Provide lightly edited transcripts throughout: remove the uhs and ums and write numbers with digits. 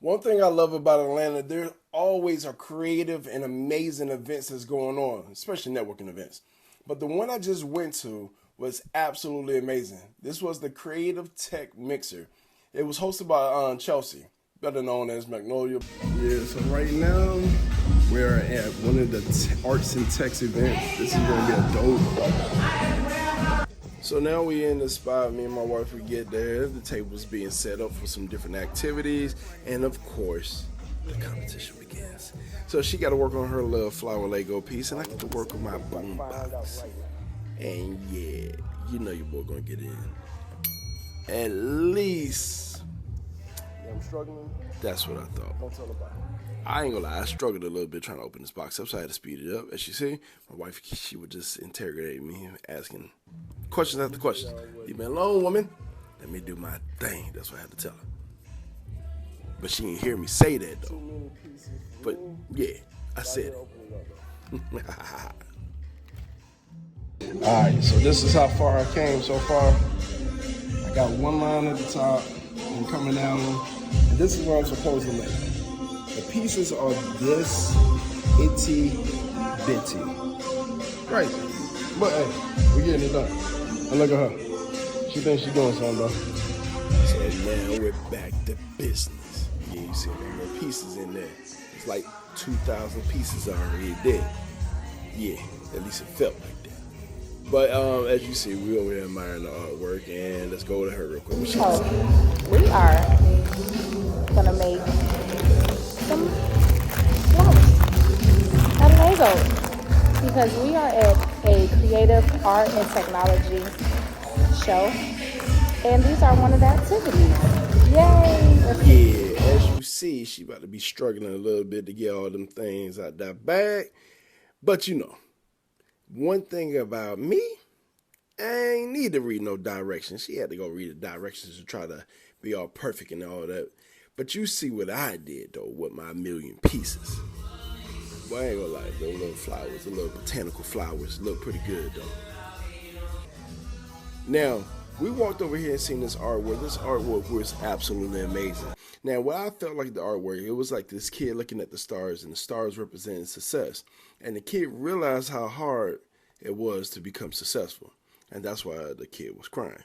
One thing I love about Atlanta, there always are creative and amazing events that's going on, especially networking events. But the one I just went to was absolutely amazing. This was the Creative Tech Mixer. It was hosted by Chelsea, better known as Magnolia. Yeah, so right now we're at one of the arts and techs events. This is going to be a dope. So now we in the spot, me and my wife, we get there. The table's being set up for some different activities. And of course, the competition begins. So she got to work on her little flower Lego piece, and I get to work on my boom box. And yeah, you know your boy gonna get in. At least. Yeah, I'm struggling. That's what I thought. Don't tell about it. I ain't gonna lie, I struggled a little bit trying to open this box up, so I had to speed it up. As you see, my wife, she would just interrogate me, asking questions after questions. Leave me alone, woman. Let me do my thing. That's what I had to tell her. But she didn't hear me say that, though. But, yeah, I said it. Alright, so this is how far I came so far. I got one line at the top, and coming down, and this is what I'm supposed to make. The pieces are this itty bitty. Crazy. But hey, we're getting it done. And look at her. She thinks she's doing something though. So now we're back to business. Yeah, you see the little pieces in there. It's like 2,000 pieces already there. Yeah, at least it felt like that. But as you see, we over here admiring the artwork, and let's go to her real quick. So we are gonna make some flowers out of Legos because we are at a creative art and technology show, and these are one of the activities. Yay! Yeah, as you see, she about to be struggling a little bit to get all them things out that bag. But you know, one thing about me, I ain't need to read no directions. She had to go read the directions to try to be all perfect and all that. But you see what I did, though, with my million pieces. Well, I ain't gonna lie, those little flowers, the little botanical flowers, look pretty good, though. Now, we walked over here and seen this artwork. This artwork was absolutely amazing. Now, what I felt like the artwork, it was like this kid looking at the stars, and the stars representing success. And the kid realized how hard it was to become successful. And that's why the kid was crying.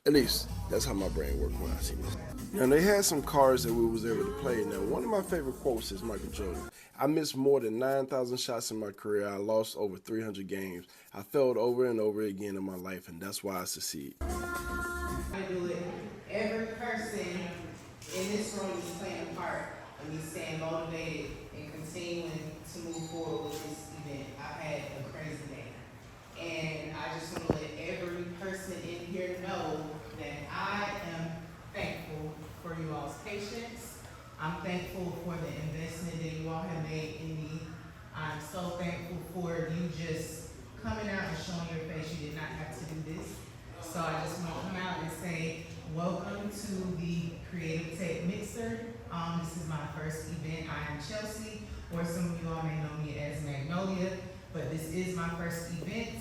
At least, that's how my brain worked when I see this. Now, they had some cards that we was able to play. Now, one of my favorite quotes is Michael Jordan. I missed more than 9,000 shots in my career. I lost over 300 games. I failed over and over again in my life, and that's why I succeed. I do it. Every person in this room is playing a part of me staying motivated and continuing to move forward with this event. I've had a crazy day. And I just want to let every person in here know that I am thankful for you all's patience. I'm thankful for the investment that you all have made in me. I'm so thankful for you just coming out and showing your face. You did not have to do this. So I just want to come out and say, welcome to the Creative Tech Mixer. This is my first event. I am Chelsea, or some of you all may know me as Magnolia, but this is my first event.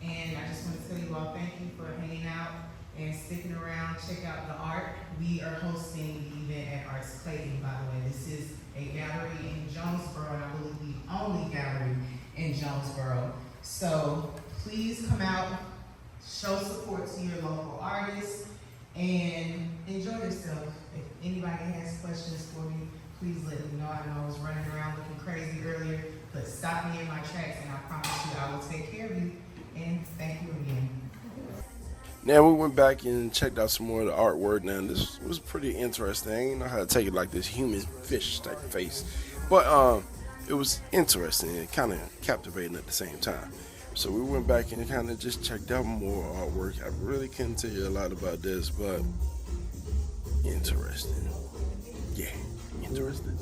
And I just want to tell you all thank you for hanging out and sticking around. Check out the art. We are hosting the event at Arts Clayton, by the way. This is a gallery in Jonesboro, and I believe the only gallery in Jonesboro. So please come out, show support to your local artists, and enjoy yourself. If anybody has questions for me, please let me know. I know I was running around looking crazy earlier, but stop me in my tracks, and I promise you I will take care of you. And thank you again. Now we went back and checked out some more of the artwork. Now this was pretty interesting. I didn't know how to take it like this human fish type face, but it was interesting and kind of captivating at the same time. So we went back and kind of just checked out more artwork. I really couldn't tell you a lot about this, but interesting. Yeah, interesting.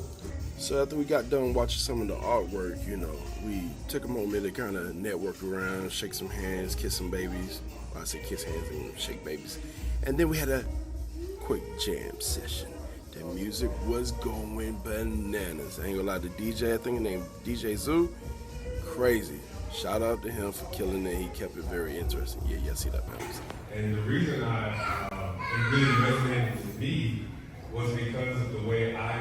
So after we got done watching some of the artwork, you know, we took a moment to kind of network around, shake some hands, kiss some babies. Well, I say kiss hands and shake babies. And then we had a quick jam session. The music was going bananas. I ain't gonna lie, the DJ, I think his name DJ Zoo, crazy. Shout out to him for killing it. He kept it very interesting. Yeah, y'all see that, man. And the reason it really resonated with me was because of the way I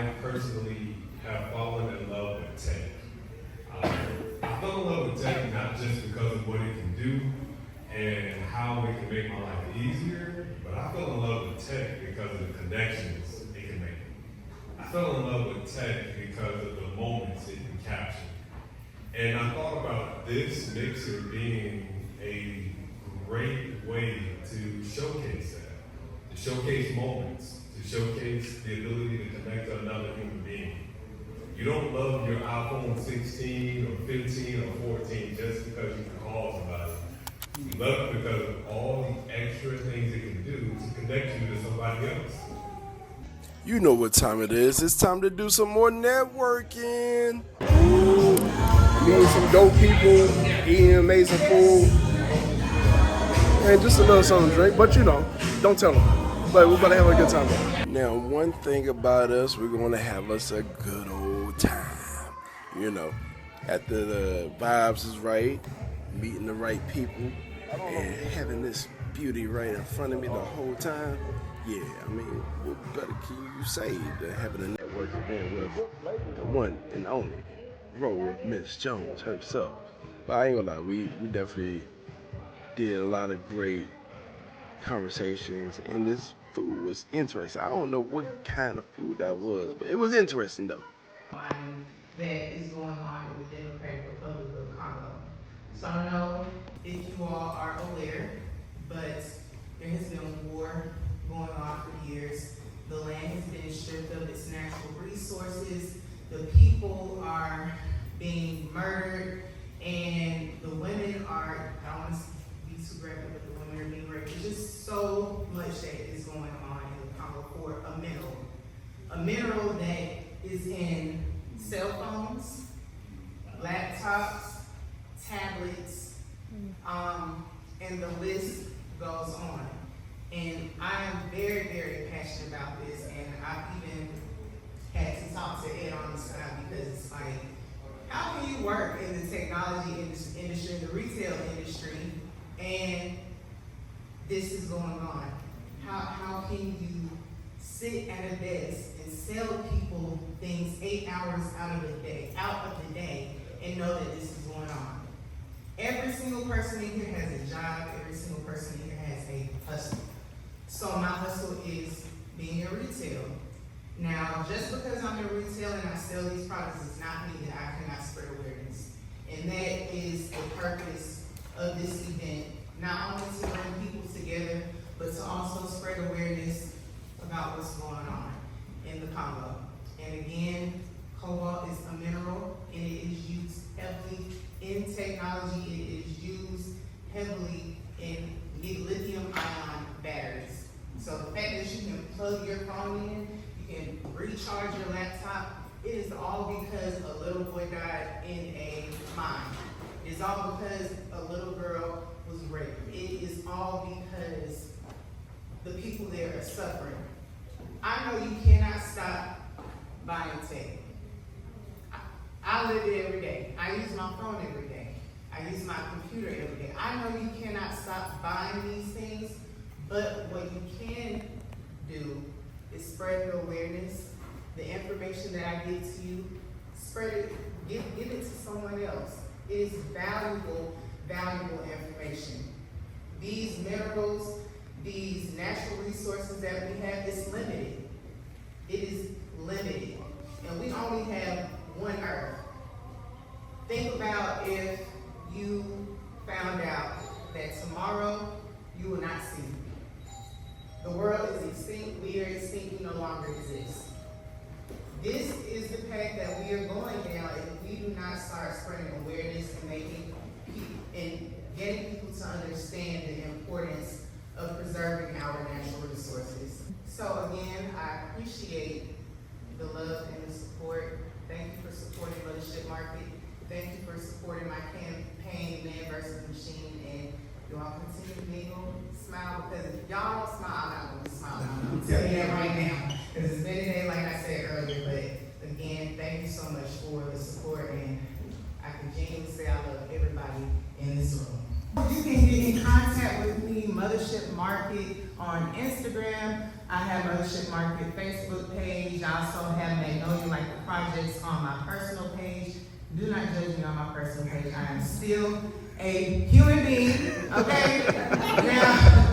can make my life easier, but I fell in love with tech because of the connections it can make. I fell in love with tech because of the moments it can capture. And I thought about this mixer being a great way to showcase that, to showcase moments, to showcase the ability to connect to another human being. You don't love your iPhone 16 or 15 or 14 just because you can call somebody. You love it because of all the extra things it can do to connect you to somebody else. You know what time it is. It's time to do some more networking. Meeting some dope people, eating amazing food, and just a little something to drink. But you know, don't tell them. But we're about to have a good time. Now, one thing about us, we're going to have us a good old time. You know, after the vibes is right, meeting the right people, and having this beauty right in front of me the whole time. Yeah, I mean, what better can you say than having a network event with the one and only roll with Miss Jones herself. But I ain't gonna lie, we definitely did a lot of great conversations, and this food was interesting. I don't know what kind of food that was, but it was interesting though. That is going on in the Democratic Republic of Congo. So I don't know if you all are aware, but there has been war going on for years. The land has been stripped of its natural resources. The people are being murdered, and the women are, I don't want to be too graphic, but the women are being raped. There's just so much that is going on in the Congo for a mineral. A mineral that is in cell phones, laptops, tablets, and the list goes on. And I am very, very passionate about this, and I've even had to talk to Ed on the side because it's like, how can you work in the technology industry, the retail industry, and this is going on? How can you sit at a desk and sell people things 8 hours out of the day, and know that this is going on? Every single person in here has a job. Every single person in here has a hustle. So my hustle is being in retail. Now, just because I'm in retail and I sell these products does not mean that I cannot spread awareness. And that is the purpose of this event, not only to bring people together, but to also spread awareness about what's going on in the Congo. And again, cobalt is a mineral, and it is used heavily in technology. It is used heavily in lithium-ion batteries. So the fact that you can plug your phone in, you can recharge your laptop, it is all because a little boy died in a mine. It is all because a little girl was raped. It is all because the people there are suffering. I know you cannot stop buying tech. I live it every day. I use my phone every day. I use my computer every day. I know you cannot stop buying these things, but what you can do is spread the awareness, the information that I give to you, spread it, give it to someone else. It is valuable information. These minerals, these natural resources that we have, it's limited. It is limited. And we only have one earth. Think about if you found out that tomorrow you will not see. The world is extinct, we are extinct, we no longer exist. This is the path that we are going down if we do not start spreading awareness and getting people to understand the importance of preserving our natural resources. So again, I appreciate the love and the support. Thank you for supporting MothaShip Market. Thank you for supporting my campaign, Man versus Machine, and y'all continue to make them smile, because if y'all don't smile, I'm not going to smile. I'm telling you that right now, because it's been a day, like I said earlier, but again, thank you so much for the support, and I can genuinely say I love everybody in this room. You can get in contact with me, MothaShip Market on Instagram. I have MothaShip Market Facebook page. I also have Magnolia Like the Projects on my personal page. Do not judge me on my personal page. I am still a human being, okay? Now,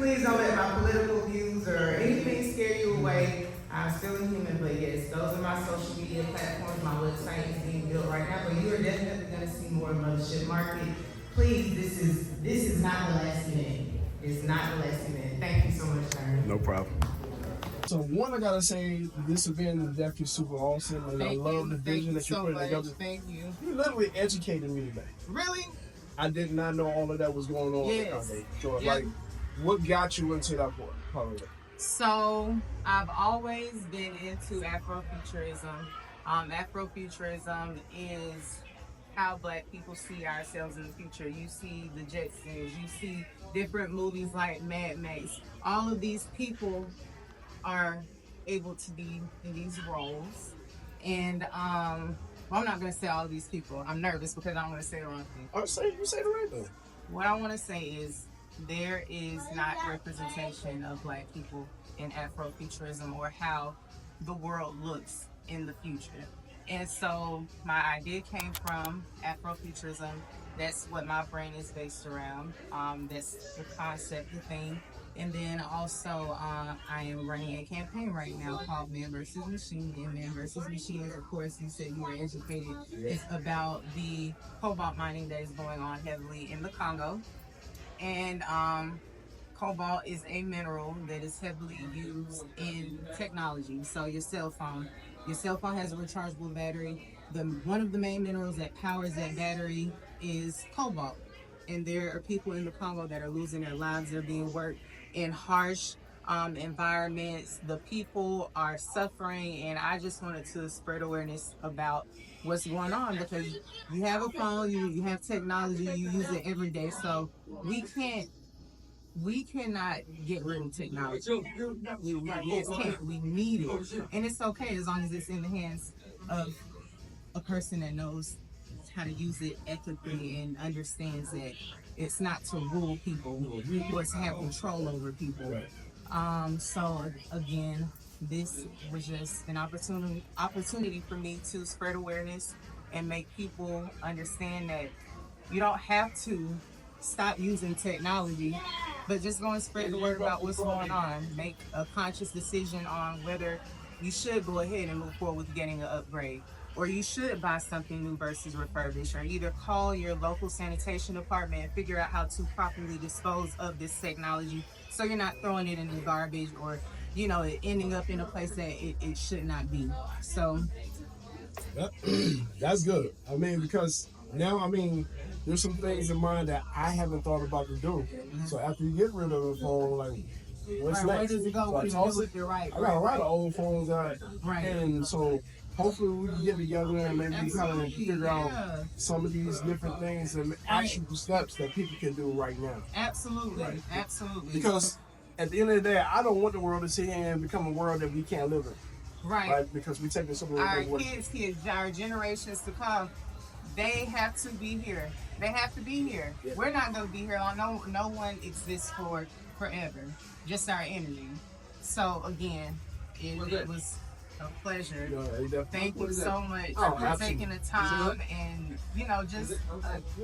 please don't let my political views or anything scare you away. I'm still a human, but yes, those are my social media platforms. My website is being built right now, but you are definitely going to see more of MothaShip Market. Please, this is not the last event. It's not the last event. Thank you so much, Darren. No problem. So one, I gotta say, this event is definitely super awesome, and I love the vision that you're putting together. Thank you. You literally educated me today. Really? I did not know all of that was going on. Yes. So, Yeah. like, what got you into that part of it? So I've always been into Afrofuturism. Afrofuturism is how Black people see ourselves in the future. You see the Jetsons, you see different movies like Mad Max. All of these people are able to be in these roles. And well, I'm not going to say all of these people. I'm nervous because I'm going to say the wrong thing. You say the right thing. What I want to say is there is not representation of Black people in Afrofuturism or how the world looks in the future. And so my idea came from Afrofuturism. That's what my brain is based around. That's the concept, the thing. And then also, I am running a campaign right now called Man vs. Machine. And Man vs. Machine, of course, you said you were educated. It's about the cobalt mining that is going on heavily in the Congo. And cobalt is a mineral that is heavily used in technology. So your cell phone has a rechargeable battery. One of the main minerals that powers that battery is cobalt. And there are people in the Congo that are losing their lives. They're being worked in harsh environments. The people are suffering, and I just wanted to spread awareness about what's going on, because you have a phone, you have technology, you use it every day. So we cannot get rid of technology. We just can't. We need it, and it's okay as long as it's in the hands of a person that knows how to use it ethically and understands that it's not to rule people or to have control over people. So again, this was just an opportunity for me to spread awareness and make people understand that you don't have to stop using technology, but just go and spread the word about what's going on. Make a conscious decision on whether you should go ahead and move forward with getting an upgrade, or you should buy something new versus refurbished, or either call your local sanitation department and figure out how to properly dispose of this technology so you're not throwing it in the garbage or, it ending up in a place that it should not be. So That's good. Because now, there's some things in mind that I haven't thought about to do. So after you get rid of the phone, like, what's next? Where does it go? So I got a lot of old phones out, and so hopefully we can get together and maybe kind of figure out some of these different things and actual steps that people can do right now. Absolutely. Because at the end of the day, I don't want the world to sit here and become a world that we can't live in. Right? Because we're taking some of our away. kids, our generations to come, they have to be here. They have to be here. Yeah. We're not going to be here. No one exists for forever. Just our energy. So again, it was a pleasure. Thank you so much for taking the time and just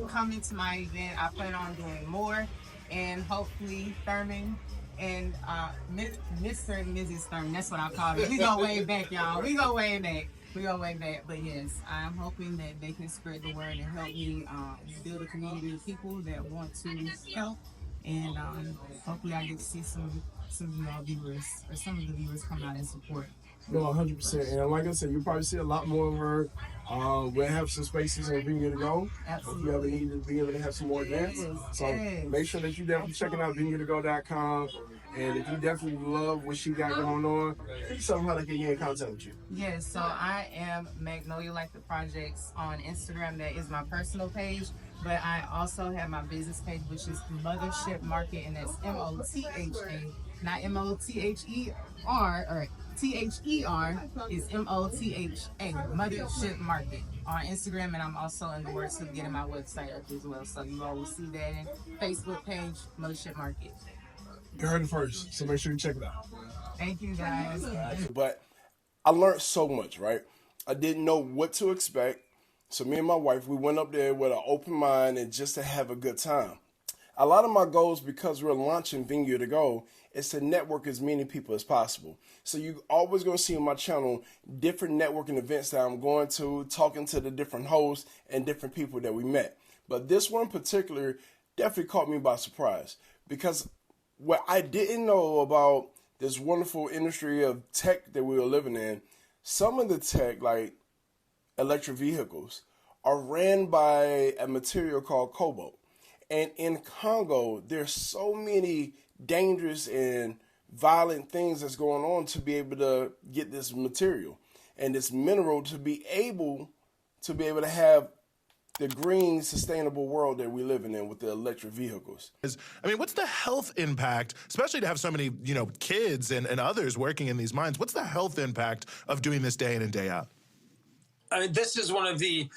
coming to my event. I plan on doing more, and hopefully Thurman and Mr. and Mrs. Thurman, that's what I call it. We go way back, y'all. We go way back. But yes, I'm hoping that they can spread the word and help me build a community of people that want to help. And hopefully I get to see some of you all viewers, or some of the viewers, come out and support. No, 100%. And like I said, you'll probably see a lot more of her. We'll have some spaces on Vineyard to Go. Absolutely. If you ever need to be able to have some more events. So make sure that you definitely check it out, vineyardtogo.com. And if you definitely love what she got going on, tell them how they can get in contact with you. Yes, so I am Magnolia Like the Projects on Instagram. That is my personal page. But I also have my business page, which is MothaShip Market, and that's MOTHA, not MOTHER, or THER, is MOTHA, MothaShip Market on Instagram, and I'm also in the works of getting my website up as well. So you all will see that in Facebook page, MothaShip Market. You heard it first, so make sure you check it out. Thank you, guys. But I learned so much, right? I didn't know what to expect. So me and my wife, we went up there with an open mind and just to have a good time. A lot of my goals, because we're launching Venue to Go, is to network as many people as possible. So you always going to see on my channel different networking events that I'm going to, talking to the different hosts and different people that we met. But this one in particular definitely caught me by surprise, because what I didn't know about this wonderful industry of tech that we were living in, some of the tech, like electric vehicles, are ran by a material called Cobalt. And in Congo, there's so many dangerous and violent things that's going on to be able to get this material and this mineral to be able to have the green, sustainable world that we're living in with the electric vehicles. I mean, what's the health impact, especially to have so many, kids and others working in these mines? What's the health impact of doing this day in and day out? I mean, this is one of the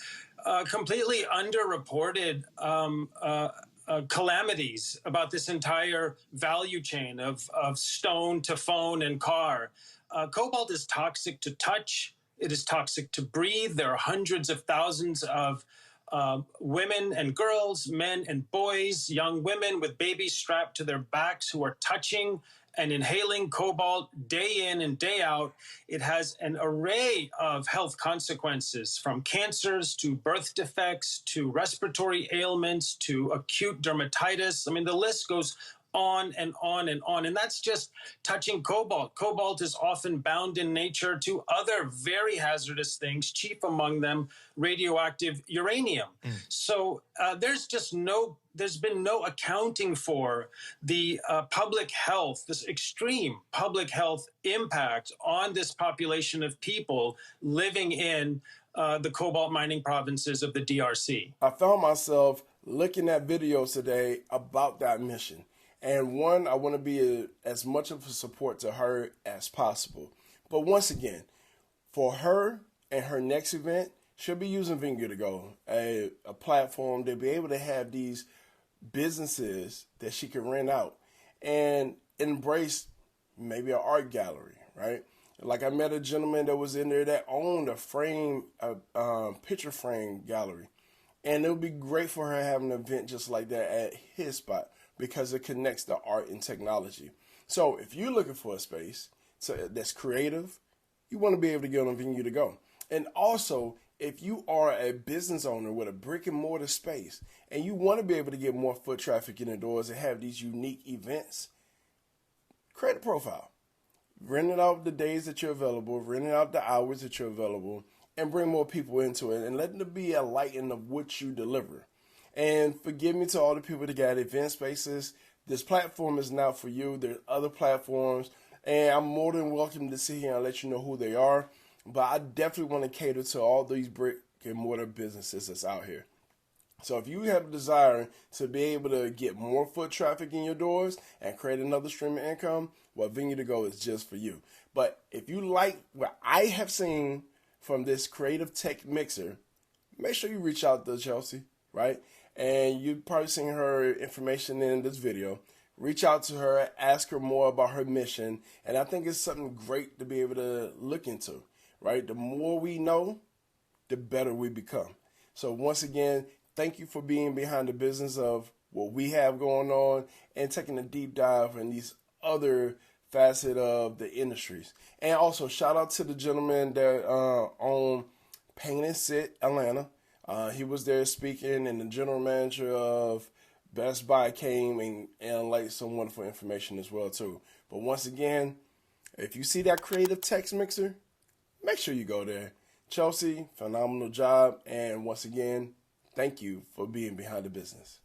completely underreported calamities about this entire value chain of stone to phone and car. Cobalt is toxic to touch. It is toxic to breathe. There are hundreds of thousands of women and girls, men and boys, young women with babies strapped to their backs who are touching and inhaling cobalt day in and day out. It has an array of health consequences, from cancers to birth defects to respiratory ailments to acute dermatitis. I mean, the list goes on and on and on. And that's just touching cobalt. Cobalt is often bound in nature to other very hazardous things, chief among them radioactive uranium. So there's been no accounting for the public health, this extreme public health impact on this population of people living in the cobalt mining provinces of the DRC. I found myself looking at videos today about that mission. And one, I want to be as much of a support to her as possible. But once again, for her and her next event, she'll be using Venue to Go, a platform to be able to have these businesses that she can rent out and embrace maybe an art gallery, right? Like I met a gentleman that was in there that owned a picture frame gallery. And it would be great for her having an event just like that at his spot, because it connects the art and technology. So if you're looking for a space that's creative, you want to be able to get on a Venue to Go. And also, if you are a business owner with a brick and mortar space and you want to be able to get more foot traffic in the doors and have these unique events, create a profile. Rent it out the days that you're available, rent it out the hours that you're available, and bring more people into it and let it be a lighting of what you deliver. And forgive me to all the people that got event spaces. This platform is not for you. There's other platforms, and I'm more than welcome to sit here and let you know who they are. But I definitely want to cater to all these brick and mortar businesses that's out here. So if you have a desire to be able to get more foot traffic in your doors and create another stream of income, well, Venue to Go is just for you. But if you like what I have seen from this creative tech mixer, make sure you reach out to Chelsea, right? And you've probably seen her information in this video. Reach out to her, ask her more about her mission, and I think it's something great to be able to look into, right? The more we know, the better we become. So once again, thank you for being behind the business of what we have going on and taking a deep dive in these other facets of the industries. And also, shout out to the gentleman that owned Paint and Sit Atlanta. He was there speaking, and the general manager of Best Buy came and laid some wonderful information as well too. But once again, if you see that creative text mixer, make sure you go there. Chelsea, phenomenal job, and once again, thank you for being behind the business.